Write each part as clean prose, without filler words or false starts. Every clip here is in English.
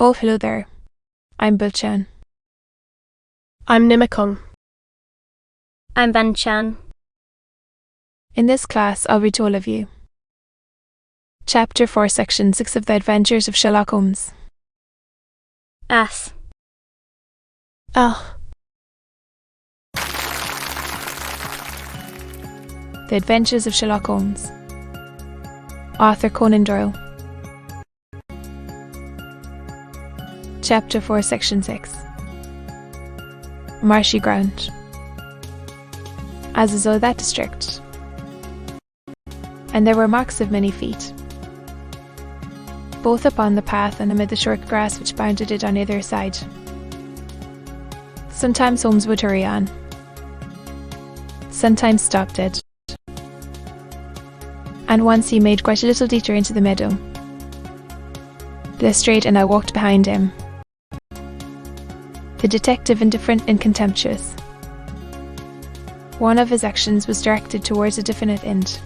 Oh, hello there. I'm Bilchan. I'm Nimikung. I'm Banchan. In this class, I'll read to all of you. Chapter 4, Section 6 of The Adventures of Sherlock Holmes. As. Ah. The Adventures of Sherlock Holmes. Author Conan Doyle. Chapter 4, Section 6. Marshy ground. As is all that district. And there were marks of many feet, both upon the path and amid the short grass which bounded it on either side. Sometimes Holmes would hurry on, sometimes stop dead, and once he made quite a little detour into the meadow. Lestrade and I walked behind him, the detective indifferent and contemptuous. One of his actions was directed towards a definite end.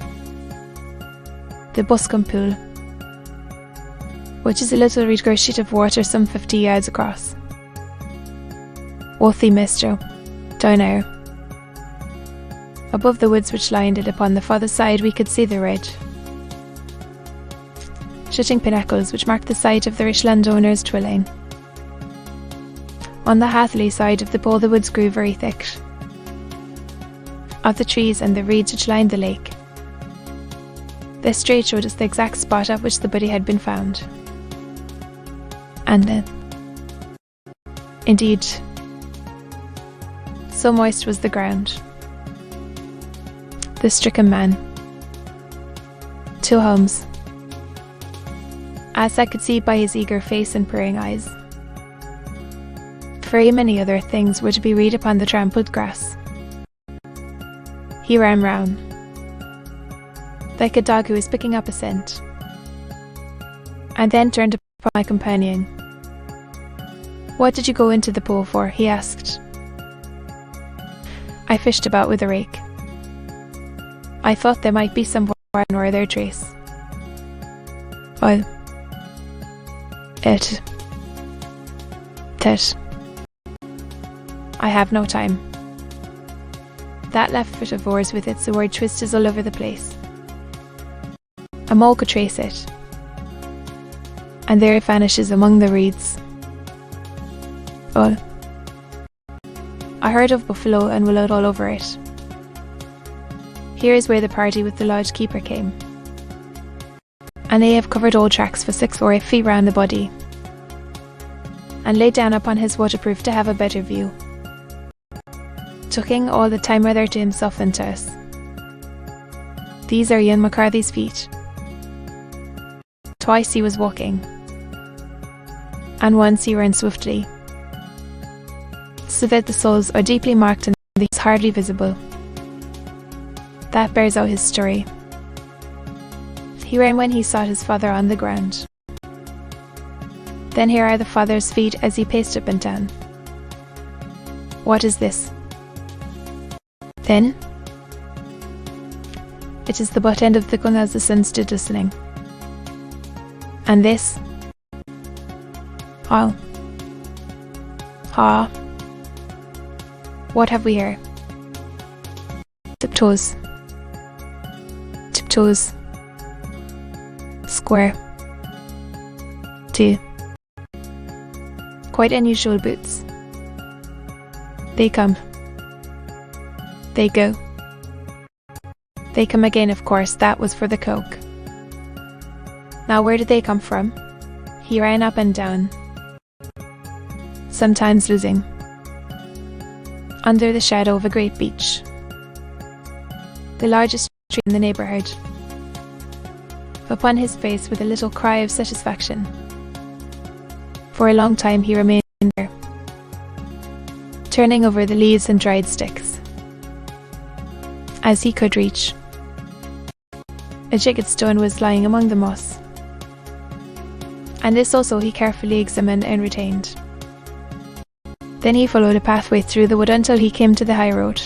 The Boscombe pool, which is a little reed grown sheet of water some 50 yards across. Worthy Mistro, down there. Above the woods which lined it upon the farther side we could see the red, shooting pinnacles which marked the site of the rich landowner's dwelling. On the Hathley side of the pool the woods grew very thick, of the trees and the reeds which lined the lake. Lestrade showed us the exact spot at which the body had been found. And then, indeed, so moist was the ground. The stricken man, to Holmes, as I could see by his eager face and peering eyes. Very many other things were to be read upon the trampled grass. He ran round, like a dog who is picking up a scent, and then turned upon my companion. "What did you go into the pool for?" he asked. I fished about with a rake. I thought there might be somewhere or their trace. Well, I have no time. That left foot of yours with its word twist is all over the place. A mole could trace it, and there it vanishes among the reeds. Oh, I heard of buffalo and willow all over it. Here is where the party with the lodge keeper came, and they have covered all tracks for 6 or 8 feet round the body, and laid down upon his waterproof to have a better view, tucking all the time rather to himself than to us. These are Ian McCarthy's feet. Twice he was walking, and once he ran swiftly, so that the soles are deeply marked and these hardly visible. That bears out his story. He ran when he saw his father on the ground. Then here are the father's feet as he paced up and down. What is this? Then, it is the butt end of the gun as the son stood listening. And this? Oh. Ah. What have we here? Tiptoes. Tiptoes. Square. 2. Quite unusual boots. They come. They go. They come again, of course, that was for the coke. Now where did they come from? He ran up and down, sometimes losing, under the shadow of a great beech, the largest tree in the neighbourhood. Upon his face with a little cry of satisfaction. For a long time he remained there, turning over the leaves and dried sticks, as he could reach. A jagged stone was lying among the moss, and this also he carefully examined and retained. Then he followed a pathway through the wood until he came to the high road,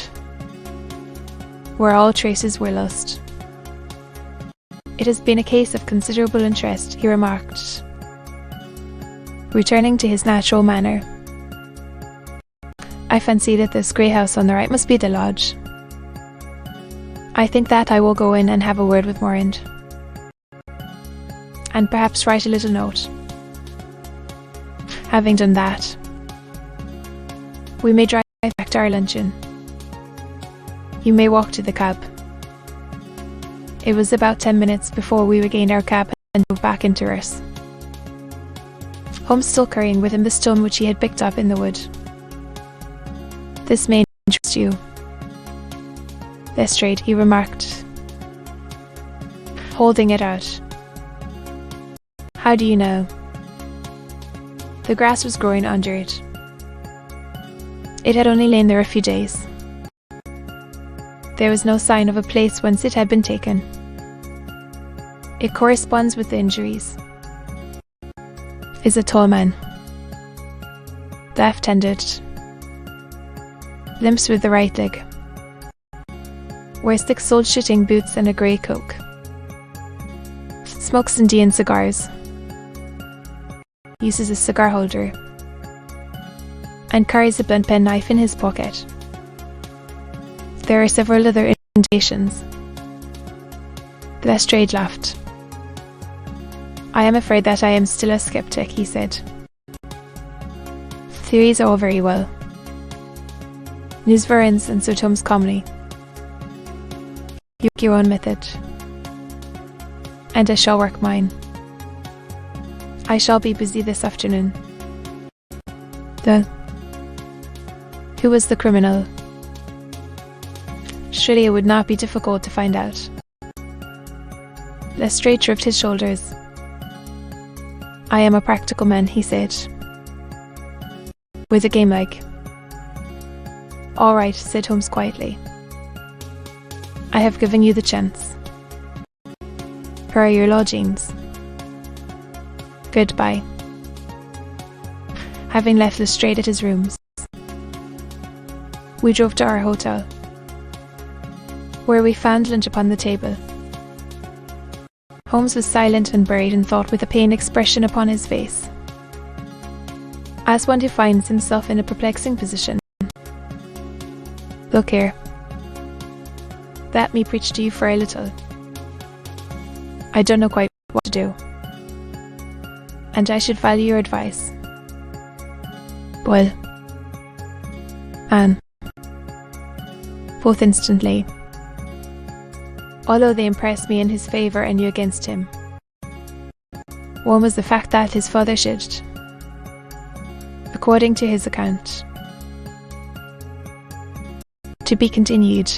where all traces were lost. "It has been a case of considerable interest," he remarked, returning to his natural manner. I fancy that this grey house on the right must be the lodge. I think that I will go in and have a word with Morand, and perhaps write a little note. Having done that, we may drive back to our luncheon. You may walk to the cab. It was about 10 minutes before we regained our cab and drove back into Urs. Holmes still carrying with him the stone which he had picked up in the wood. "This may interest you, Lestrade," he remarked, holding it out. "How do you know?" The grass was growing under it. It had only lain there a few days. There was no sign of a place whence it had been taken. It corresponds with the injuries. Is a tall man, left-handed, limps with the right leg, wears thick-soled shooting boots and a grey coat, smokes Indian cigars, uses a cigar holder, and carries a blunt pen knife in his pocket. There are several other indications. Lestrade laughed. "I am afraid that I am still a skeptic," he said. "Theories are all very well. News variants and so Tom's comedy. You work your own method, and I shall work mine. I shall be busy this afternoon." Who was the criminal? Surely it would not be difficult to find out. Lestrade shrugged his shoulders. "I am a practical man," he said, "with a game like." "All right," said Holmes quietly. "I have given you the chance. Here are your lodgings. Goodbye." Having left Lestrade at his rooms, we drove to our hotel, where we found lunch upon the table. Holmes was silent and buried in thought, with a pained expression upon his face, as one who finds himself in a perplexing position. "Look here. Let me preach to you for a little. I don't know quite what to do, and I should value your advice." "Well, Anne," both instantly, although they impressed me in his favour and you against him. One was the fact that his father should, according to his account, to be continued,